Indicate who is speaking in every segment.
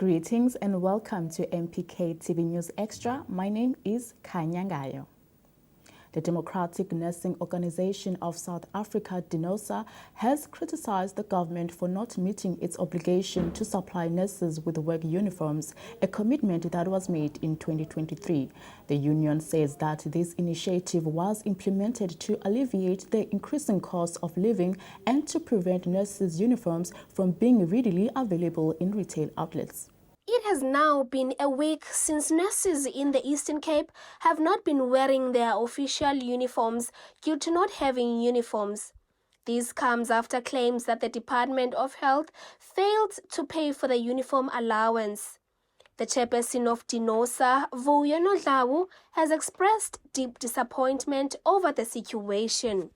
Speaker 1: Greetings and welcome to MPK TV News Extra. My name is Khanya Ngayo. The Democratic Nursing Organization of South Africa, DENOSA, has criticized the government for not meeting its obligation to supply nurses with work uniforms, a commitment that was made in 2023. The union says that this initiative was implemented to alleviate the increasing cost of living and to prevent nurses' uniforms from being readily available in retail outlets.
Speaker 2: It has now been a week since nurses in the Eastern Cape have not been wearing their official uniforms due to not having uniforms. This comes after claims that the Department of Health failed to pay for the uniform allowance. The chairperson of DENOSA, Vuyo Nodlawu, has expressed deep disappointment over the situation.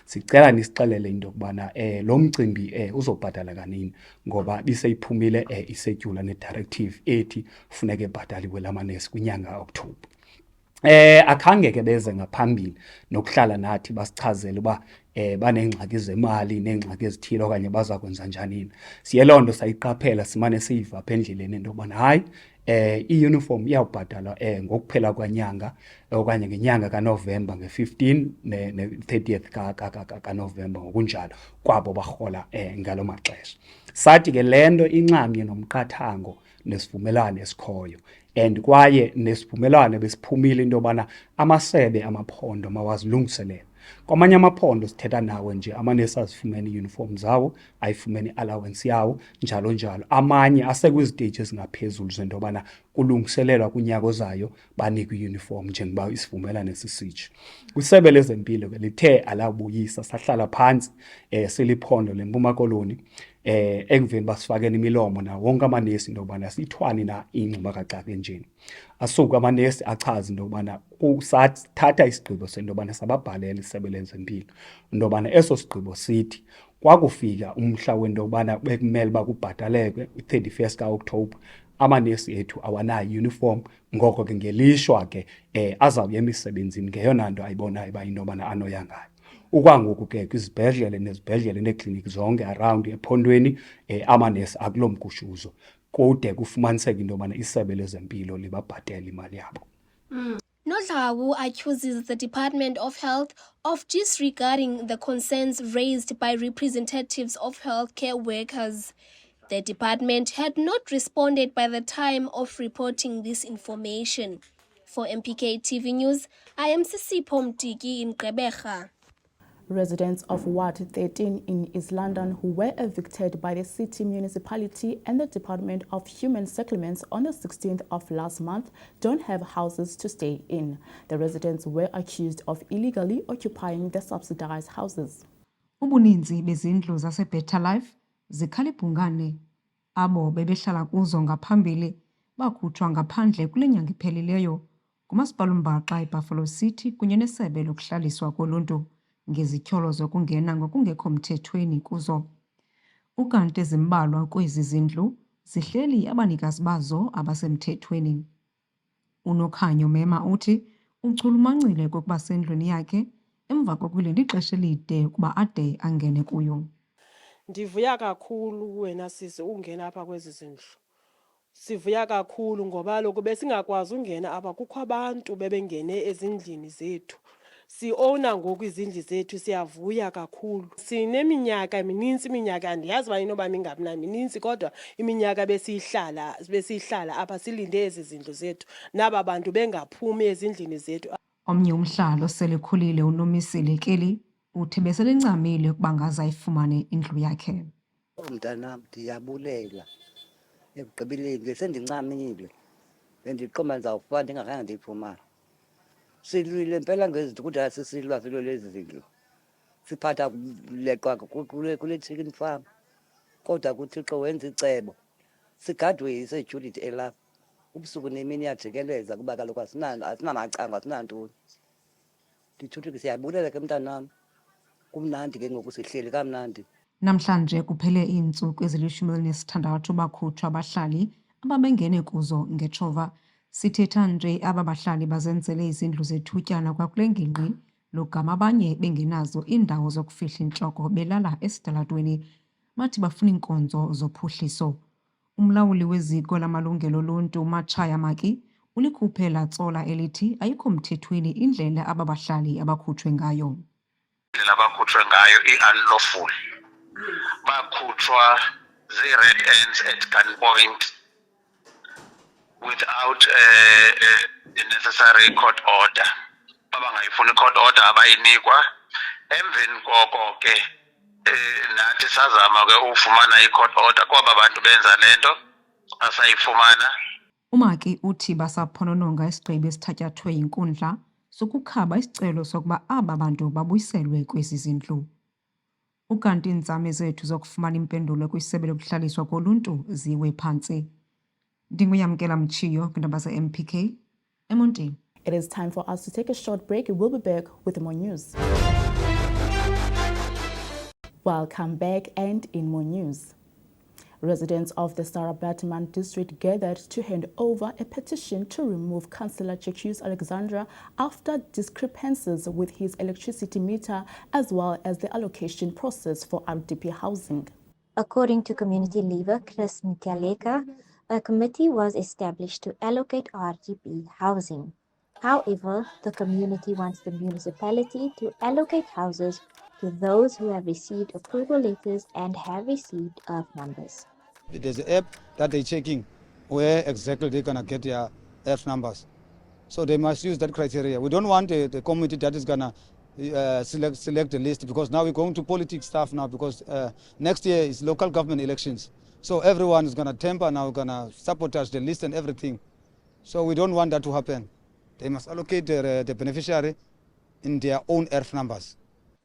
Speaker 3: Sicela nisixelele into kubana lo mcimbi uzobhadala kanini ngoba biseyiphumile isedyula ne-directive ethi funeke ebhadaliwe lamanesi kwinyanga kaOktobha. Akhange ke beze ngaphambili nokuhlala nathi basichazele uba banengxaki zemali nengxaki ezithile okanye baza kwenza njani. Siye loo nto sayiqaphela simane siyiva apha endleleni into yokubana hayi i-uniform iyawubhatalwa ngokuphela kwanyanga okanye ngenyanga kaNovemba nge-15 ne-30th kaNovemba ngokunjalo kwabo barhola ngalo maxesha. Sathi ke le nto incamye nomqathango nesivumelwano esikhoyo and kwaye nesivumelwano besiphumile into yobana amasebe amaphondo mawazilungiselele. Kwamanye amaphondo sithetha nawe nje amanesi azifumene i-uniform zawo, ayifumene i-allowance yawo, njalo njalo. Amanye asekwiziteji ezingaphezulu zento yobana kulungiselelwa kunyaka ozayo banikwe i-uniform njengoba isivumelwano sisitsho. Kwisebe lezempilo ke lithe alabuyisa sahlala phansi siliphondo leMpuma Koloni ekuveni basifakeni imilomo na wonke amanesi into yobana siyithwani na ingxuba kaxaka enjeni. Asuke amanesi achaza into yobana kusathatha isigqibo sento yobana sababhalela isebe lezempilo into yobana eso sigqibo sithi kwakufika umhla wento yobana bekumele uba kubhataleke i-31st kaOktobha amanesi ethu awanayo i-uniform, ngoko ke ngelishwa ke azawuya emisebenzini ngeyona nto ayibonayo uba into yobana anoya ngayo. Ukwangoku ke kwizibhedlele nezibhedlele neekliniki zonke around ephondweni amanesi akuloo mgushuzo kude kufumaniseke into yobana isebe lezempilo libabhatele imali yabo.
Speaker 2: Nodlawu accuses the Department of Health of disregarding the concerns raised by representatives of healthcare workers. The department had not responded by the time of reporting this information. For MPK TV News, I am Sisipho Mtiki in Gqeberha.
Speaker 1: Residents of Ward 13 in East London who were evicted by the city municipality and the Department of Human Settlements on the 16th of last month don't have houses to stay in. The residents were accused of illegally occupying the subsidized houses.
Speaker 4: Ubuninzi bezindlu zaseBetter Life zikhalibhungane. Abo bebehlala kuzo ngaphambili bakhutshwa ngaphandle kule nyanga iphelileyo ngumasipala uMbaxa eBuffalo City kunye nesebe lokuhlaliswa koluntu ngezityholo zokungena ngokungekho mthethweni kuzo. Ukanti zimbalwa kwezi zindlu zihleli abanikazi bazo abasemthethweni. UNokhanyo Mema uthi uchulumancile kokuba sendlwini yakhe emva kokulinda ixesha elide ukuba ade angene kuyo.
Speaker 5: Ndivuya kakhulu wena sisi ungena apha kwezi zindlu. Sivuya kakhulu ngoba kaloku besingakwazi ungena apha kukho abantu bebengene ezindlini zethu. Si-owna ngoku izindlu zethu, siyavuya kakhulu. Sineminyaka mininzi iminyaka, andiyazi uba inoba mingabi na mininzi kodwa iminyaka besiyihlala apha silinde ezi zindlu zethu naba bantu bengaphumi ezindlini zethu.
Speaker 4: Omnye umhlalo selekhulile uNomisile Keli uthi beselencamile ukuba ngaze ayifumane indlu yakhe.
Speaker 6: Mntanam ndiyabulela ekugqibeleni besendincamile bendiqoma ndizawufumana ndingakhange ndiyifumane. Silwile impela ngezinto kudala sisilwa lezi zindlu siphatha leqwa kule chicken farm kodwa kuThixo wenza icebo sigadwe yisecurity elapha ubusuku nemini yajikeleza kuba kaloku asinamacango asinantoni. Ndithuthi ke siyabulela ke mntanam, kumnandi ke ngoku sihleli kamnandi.
Speaker 4: Namhlanje kuphele iintsuku ezili-16 bakhutshwa abahlali ababengene kuzo ngetshova. Sithetha nje aba bahlali bazenzele izindlu zethutyana kwakule ngingqi logama abanye bengenazo iindawo zokufihla intloko belala esitalatweni. Bathi bafuna iinkonzo zophuhliso. Umlawuli weziko lamalungelo oluntu Machaya Maki ulikhuphe latsola elithi ayikho mthethweni indlela aba bahlali abakhutshwe ngayo.
Speaker 7: Indlela abakhutshwe ngayo i-unlawful. Bakhutshwa zii-red ends at gunpoint without the necessary court order. Abangayifuni court order abayinikwa. Emveni koko ke nathi sazama ke ufumana i-court order kwaba bantu benza lento asayifumana.
Speaker 4: Umaki uthi basaphonononga isigqibo esithatyathwe yinkundla sokukhaba isicelo sokuba aba bantu babuyiselwe kwezi zindlu. Ukanti iinzame zethu zokufumana impendulo kwisebe lokuhlaliswa koluntu ziwe phantsi. Ndinguyamkela Mchiyo kwiindaba ze-MPK eMontini.
Speaker 1: It is time for us to take a short break. We'll be back with more news. Welcome back, and in more news. Residents of the Sarabatman district gathered to hand over a petition to remove Councillor Jacques Alexandra after discrepancies with his electricity meter as well as the allocation process for RDP housing.
Speaker 8: According to community leader Chris Mtialeka, a committee was established to allocate RDP housing. However, the community wants the municipality to allocate houses to those who have received approval letters and have received earth numbers.
Speaker 9: There's an app that they're checking where exactly they're going to get their earth numbers. So they must use that criteria. We don't want the committee that is going to select the list, because now we're going to politics stuff now, because next year is local government elections. So everyone is going to temper now, going to sabotage the list and everything. So we don't want that to happen. They must allocate the beneficiary in their own earth numbers.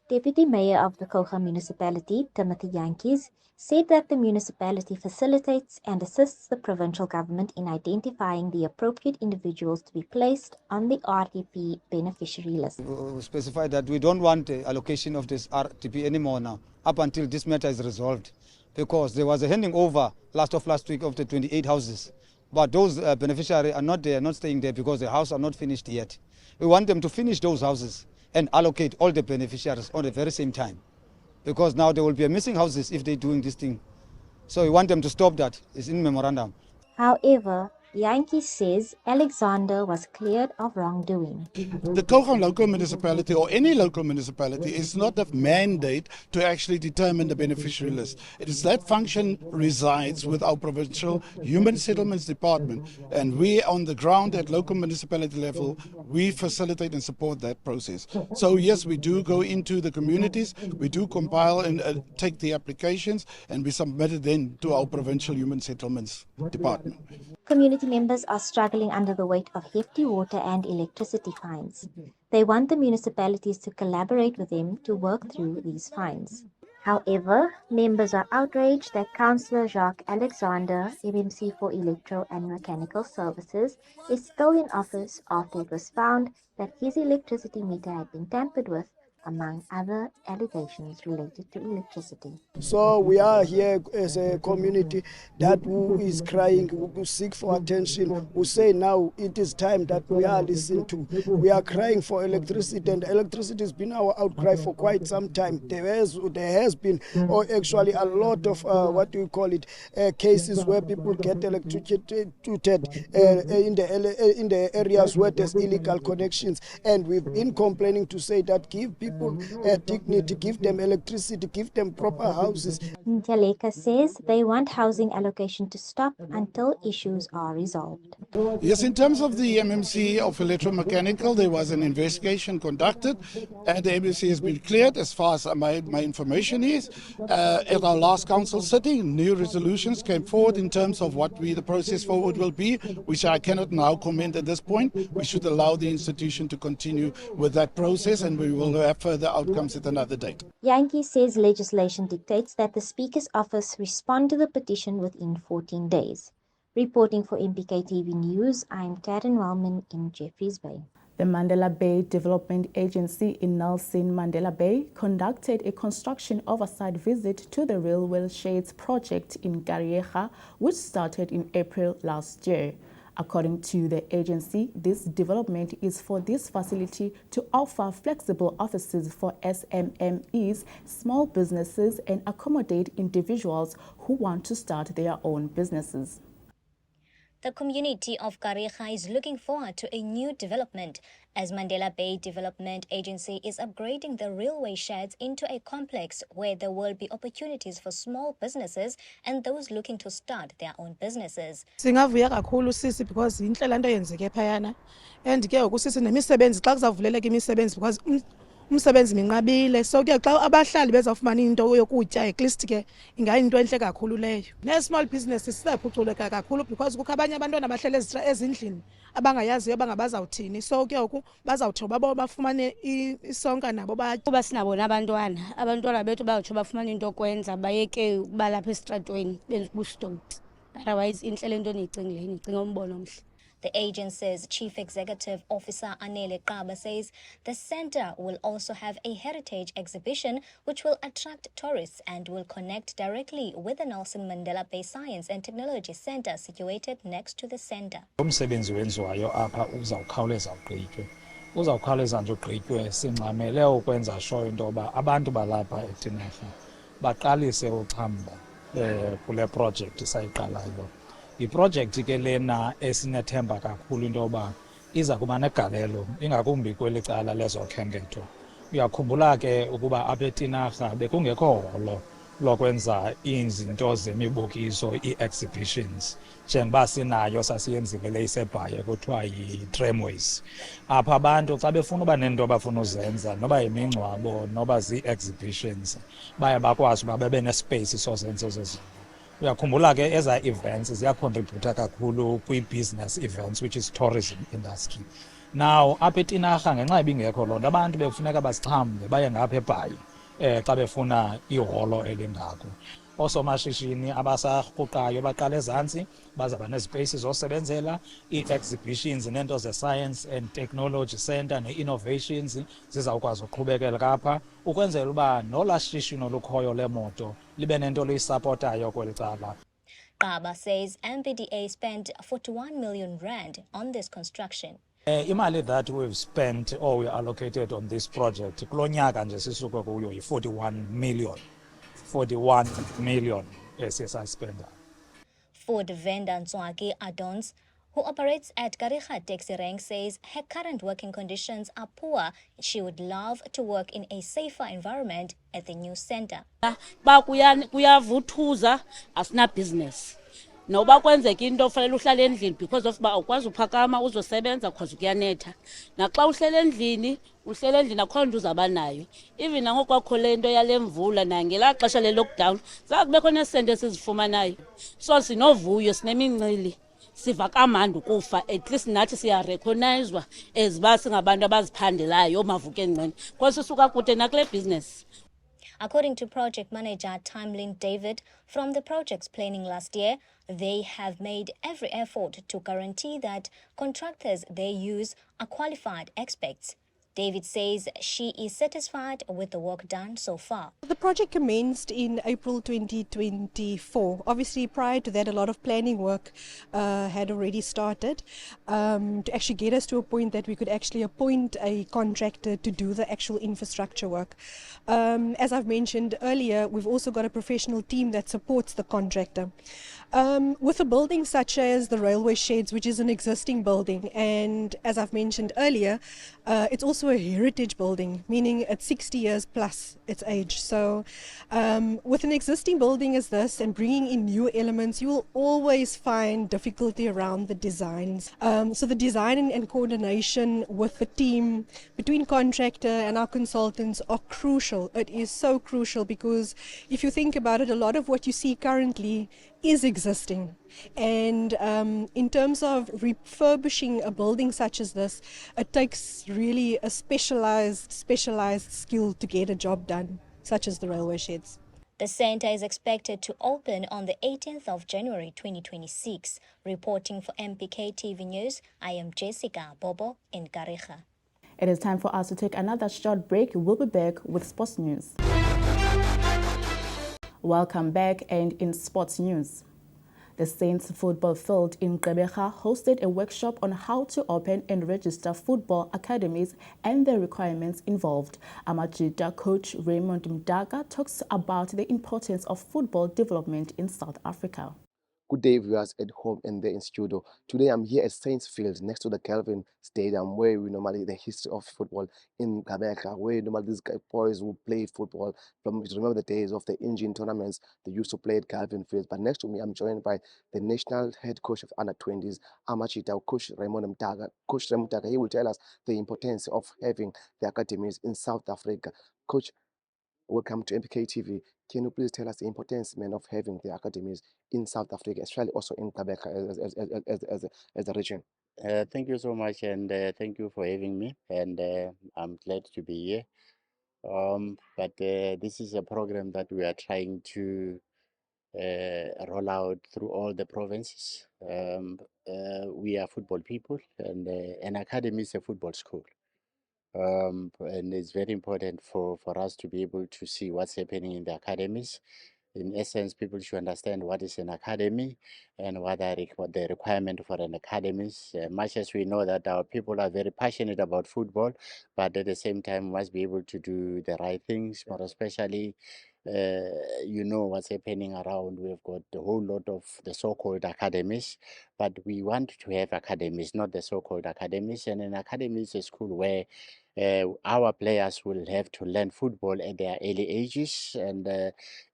Speaker 8: Deputy Mayor of the Kocha municipality, Timothy Yankees, said that the municipality facilitates and assists the provincial government in identifying the appropriate individuals to be placed on the RDP beneficiary list.
Speaker 9: We specify that we don't want the allocation of this RDP anymore now, up until this matter is resolved, because there was a handing over last week of the 28 houses. But those beneficiaries are not there, not staying there, because the houses are not finished yet. We want them to finish those houses and allocate all the beneficiaries on the very same time, because now there will be missing houses if they're doing this thing. So we want them to stop that. It's in memorandum.
Speaker 8: However, Yankee says Alexander was cleared of wrongdoing.
Speaker 10: The Kocha local municipality, or any local municipality, is not a mandate to actually determine the beneficiary list. It is that function resides with our provincial human settlements department, and we on the ground at local municipality level, we facilitate and support that process. So yes, we do go into the communities, we do compile and take the applications, and we submit it then to our provincial human settlements department.
Speaker 8: Community members are struggling under the weight of hefty water and electricity fines. They want the municipalities to collaborate with them to work through these fines. However, members are outraged that Councillor Jacques Alexander, MMC for Electro and Mechanical Services, is still in office after it was found that his electricity meter had been tampered with, among other allegations related to electricity.
Speaker 11: So we are here as a community that who is crying, who seek for attention, who say now it is time that we are listened to. We are crying for electricity, and electricity has been our outcry for quite some time. There has been actually a lot of cases where people get electrocuted in the areas where there's illegal connections, and we've been complaining to say that give people dignity, give them electricity, give them proper houses.
Speaker 8: Njaleka says they want housing allocation to stop until issues are resolved.
Speaker 10: Yes, in terms of the MMC of electromechanical, there was an investigation conducted, and the MMC has been cleared as far as my information is. At our last council sitting, new resolutions came forward in terms of what the process forward will be, which I cannot now comment at this point. We should allow the institution to continue with that process, and we will have further outcomes at another date.
Speaker 8: Yankee says legislation dictates that the Speaker's office respond to the petition within 14 days. Reporting for MPK TV News, I am Karen Wellman in Jeffreys Bay.
Speaker 1: The Mandela Bay Development Agency in Nelson Mandela Bay conducted a construction oversight visit to the railway shades project in Garieha, which started in April last year. According to the agency, this development is for this facility to offer flexible offices for SMMEs, small businesses, and accommodate individuals who want to start their own businesses.
Speaker 12: The community of Gariga is looking forward to a new development as Mandela Bay Development Agency is upgrading the railway sheds into a complex where there will be opportunities for small businesses and those looking to start their own businesses.
Speaker 13: Singavuya kakhulu sisi because inhle lanto yenzeke phayana and ke ukusisi nemisebenzi xa kuzavuleleka imisebenzi because umsebenzi minqabile so ke xa abahlali bezawufumana into yokutya at least ke ingayinto enhle kakhulu leyo ne-small businesses siyaphuculeka kakhulu because kukho abanye abantwana bahlele ezindlini abangayaziyo bangabazawuthini so ke oku bazawuthi babo bafumane isonka nabo
Speaker 14: kuba sinabo abantwana bethu bawutsho bafumane into kwenza bayeke ukuba lapha esitratweni benza ubustoti otherwise inhle lento niyicingileyo nicinga umbono omhle.
Speaker 12: The agency's Chief Executive Officer Anele Qaba says the center will also have a heritage exhibition which will attract tourists and will connect directly with the Nelson Mandela Bay Science and Technology Center situated next to the center.
Speaker 15: Umsebenzi wenziwayo apha uzawukhawuleza nje ugqitywe singxamele ukwenza sure into yoba abantu balapha eTinarha baqalise uxhamla kule project sayiqalayo. Iprojekti ke lena esinethemba kakhulu into yoba iza kuba negalelo ingakumbi kweli cala lezokhenketho. Uyakhumbula ke ukuba apha eTinarha bekungekho holo lokwenza izinto zemibukiso ii-exhibitions njengoba sinayo sasiyenzile le isebhaye kuthiwa yi-tramways. Apha abantu xa befuna uba nento bafuna uzenza noba yimingcwabo noba zii-exhibitions baye bakwazi uba bebe nespace sozenzo zezinto. Uyakhumbula ke eza events ziyacontributa kakhulu kwi-business events which is tourism industry. Now apha eTinarha ngenxa ibingekho loo nto abantu bekufuneka bazixhamle baye ngapha eBhayi xa befuna iholo elingako. Oosomashishini abasarhuqayo baqala ezantsi bazaba nezipeyisi zosebenzela ii-exhibitions neento ze-science and technology center ne-innovations zizawukwazi uqhubekela kapha ukwenzela uba nolaa shishino lukhoyo lemoto libe nento liyisapotayo kweli cala.
Speaker 12: Qaba says MPDA spent 41 million rand on this construction.
Speaker 15: Imali that we've spent or we allocated on this project kulo nyaka nje sisuke kuyo yi-41 million esisaspenda.
Speaker 12: Food vendor Ntswaki Adons, who operates at Gariga Taxi Rank, says her current working conditions are poor. She would love to work in a safer environment at the new center.
Speaker 14: Ba kuyavuthuza asina business. Noba kwenzeka into fanele uhlale endlini because of ba awukwazi uphakama uzosebenza because kuyanetha. Naxa uhlele endlini akho nto uzaba nayo. Even nangokwakho le nto yale mvula nangela xesha le-lockdown zakubekho nesente esizifumanayo. So sinovuyo sinemincili siva kamandi ukufa at least nathi siyarecognizwa as ba singabantu abaziphandelayo omavuka engceni because sisuka kude nakule business.
Speaker 12: According to project manager Timelin David, from the project's planning last year, they have made every effort to guarantee that contractors they use are qualified experts. David says she is satisfied with the work done so far.
Speaker 16: The project commenced in April 2024. Obviously, prior to that, a lot of planning work had already started to actually get us to a point that we could actually appoint a contractor to do the actual infrastructure work. As I've mentioned earlier, we've also got a professional team that supports the contractor. With a building such as the railway sheds, which is an existing building, and as I've mentioned earlier, it's also a heritage building, meaning it's 60 years plus its age. So with an existing building as this and bringing in new elements, you will always find difficulty around the designs. So the design and coordination with the team between contractor and our consultants are crucial. It is so crucial because if you think about it, a lot of what you see currently is existing, and in terms of refurbishing a building such as this, it takes really a specialized skill to get a job done, such as the railway sheds.
Speaker 12: The centre is expected to open on the 18th of January 2026. Reporting for MPK TV News, I am Jessica Bobo in Gariga.
Speaker 1: It is time for us to take another short break. We'll be back with sports news. Welcome back, and in sports news, The Saints football field in Gqeberha hosted a workshop on how to open and register football academies and the requirements involved. Amajita coach Raymond Mdaga talks about the importance of football development in South Africa.
Speaker 17: Good day, viewers at home and there in studio. Today I'm here at Saints Field next to the Kelvin Stadium, where we normally the history of football in Gqeberha, where normally these boys who play football from remember the days of the engine tournaments they used to play at Kelvin Field. But next to me, I'm joined by the national head coach of under-20s, Amachita, Coach Raymond Mdaga. Coach Raymond Mdaga, he will tell us the importance of having the academies in South Africa. Coach, welcome to MPK TV. Can you please tell us the importance, man, of having the academies in South Africa, especially also in Gqeberha as a region?
Speaker 18: Thank you so much, and thank you for having me. And I'm glad to be here. But this is a program that we are trying to roll out through all the provinces. We are football people, and an academy is a football school. And it's very important for us to be able to see what's happening in the academies. In essence, people should understand what is an academy and what the requirement for an academy is. Much as we know that our people are very passionate about football, but at the same time, we must be able to do the right things, more especially what's happening around. We've got a whole lot of the so-called academies, but we want to have academies, not the so-called academies. And an academy is a school where our players will have to learn football at their early ages, and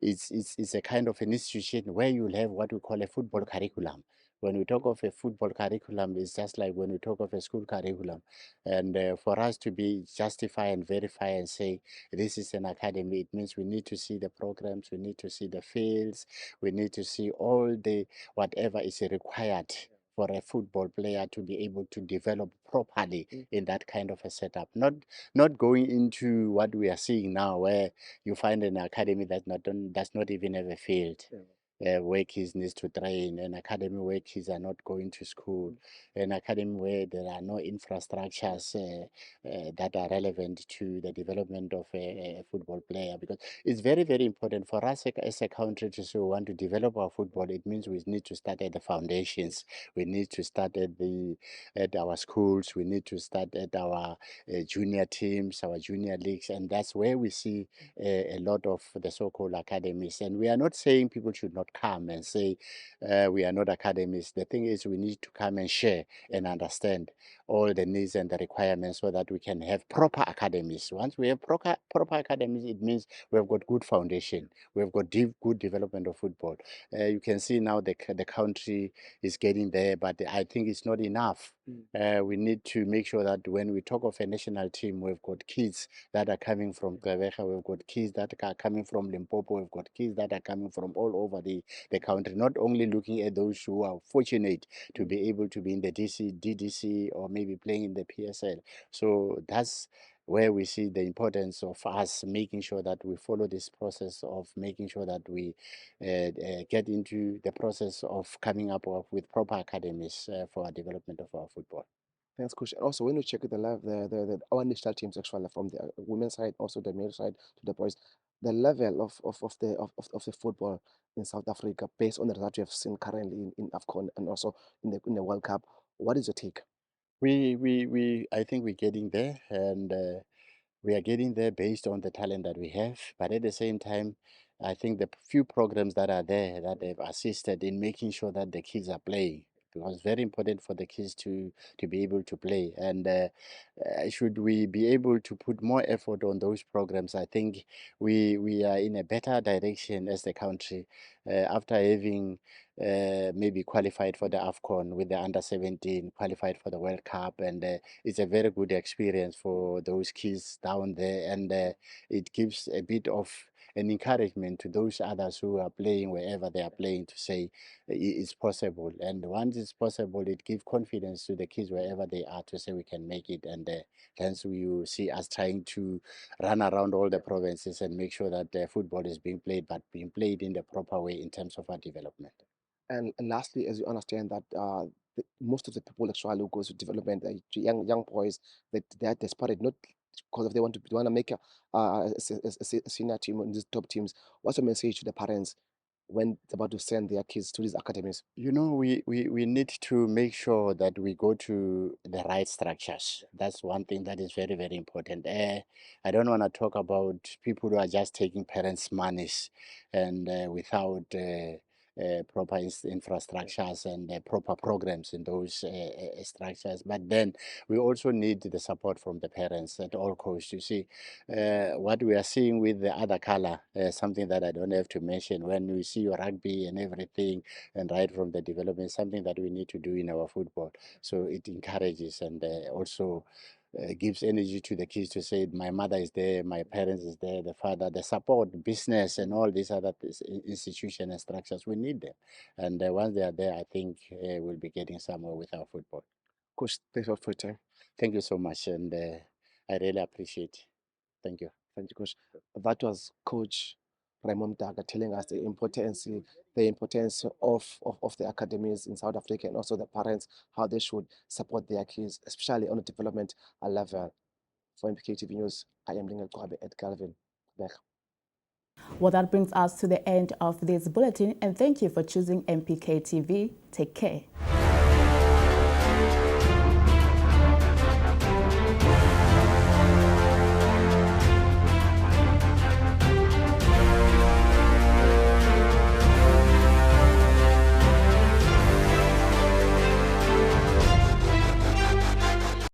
Speaker 18: it's a kind of an institution where you'll have what we call a football curriculum. When we talk of a football curriculum, it's just like when we talk of a school curriculum. And for us to be justify and verify and say this is an academy, it means we need to see the programs, we need to see the fields, we need to see all the whatever is required for a football player to be able to develop properly in that kind of a setup. Not going into what we are seeing now, where you find an academy that does not even have a field. Where kids need to train, an academy where kids are not going to school, an academy where there are no infrastructures that are relevant to the development of a football player. Because it's very, very important for us as a country to say we want to develop our football. It means we need to start at the foundations. We need to start at our schools. We need to start at our junior teams, our junior leagues, and that's where we see a lot of the so-called academies. And we are not saying people should not come and say we are not academies. The thing is, we need to come and share and understand all the needs and the requirements so that we can have proper academies. Once we have proper academies, it means we have got good foundation. We have got good development of football. You can see now the country is getting there, but I think it's not enough. We need to make sure that when we talk of a national team, we've got kids that are coming from Gqeberha, we've got kids that are coming from Limpopo, we've got kids that are coming from all over the country, not only looking at those who are fortunate to be able to be in the DDC or maybe playing in the PSL. So that's where we see the importance of us making sure that we follow this process of making sure that we get into the process of coming up with proper academies for our development of our football.
Speaker 17: Thanks, Coach. And also, when you check our national teams, actually, from the women's side, also the male side to the boys, the level of the football in South Africa, based on the result you have seen currently in AFCON and also in the World Cup, what is your take?
Speaker 18: I think we're getting there, and we are getting there based on the talent that we have. But at the same time, I think the few programs that are there that have assisted in making sure that the kids are playing, because it's very important for the kids to be able to play. And should we be able to put more effort on those programs, I think we are in a better direction as the country after having maybe qualified for the AFCON with the under-17, qualified for the World Cup, and it's a very good experience for those kids down there, and it gives a bit of an encouragement to those others who are playing wherever they are playing to say it's possible. And once it's possible, it gives confidence to the kids wherever they are to say we can make it. And hence you see us trying to run around all the provinces and make sure that football is being played, but being played in the proper way in terms of our development.
Speaker 17: And lastly, as you understand that most of the people actually who goes to development, young boys, that they are desperate, not because if they want to make a senior team in these top teams. What's your message to the parents when they're about to send their kids to these academies?
Speaker 18: You know, we need to make sure that we go to the right structures. That's one thing that is very, very important. I don't want to talk about people who are just taking parents' monies and without proper infrastructures and proper programs in those structures. But then we also need the support from the parents at all costs. You see, what we are seeing with the other color, something that I don't have to mention, when we see your rugby and everything, and right from the development, something that we need to do in our football. So it encourages and also gives energy to the kids to say, my mother is there, my parents is there, the father, the support, business, and all these other institutions and structures. We need them. And once they are there, I think we'll be getting somewhere with our football.
Speaker 17: Coach, thanks a lot for your time.
Speaker 18: Thank you so much. And I really appreciate it. Thank you.
Speaker 17: Thank you, Coach. That was Coach Raymond Daga telling us the importance of the academies in South Africa, and also the parents, how they should support their kids, especially on the development level. For MPK TV News, I am Lingel Kwabe at Calvin. Back.
Speaker 1: Well, that brings us to the end of this bulletin, and thank you for choosing MPK TV. Take care.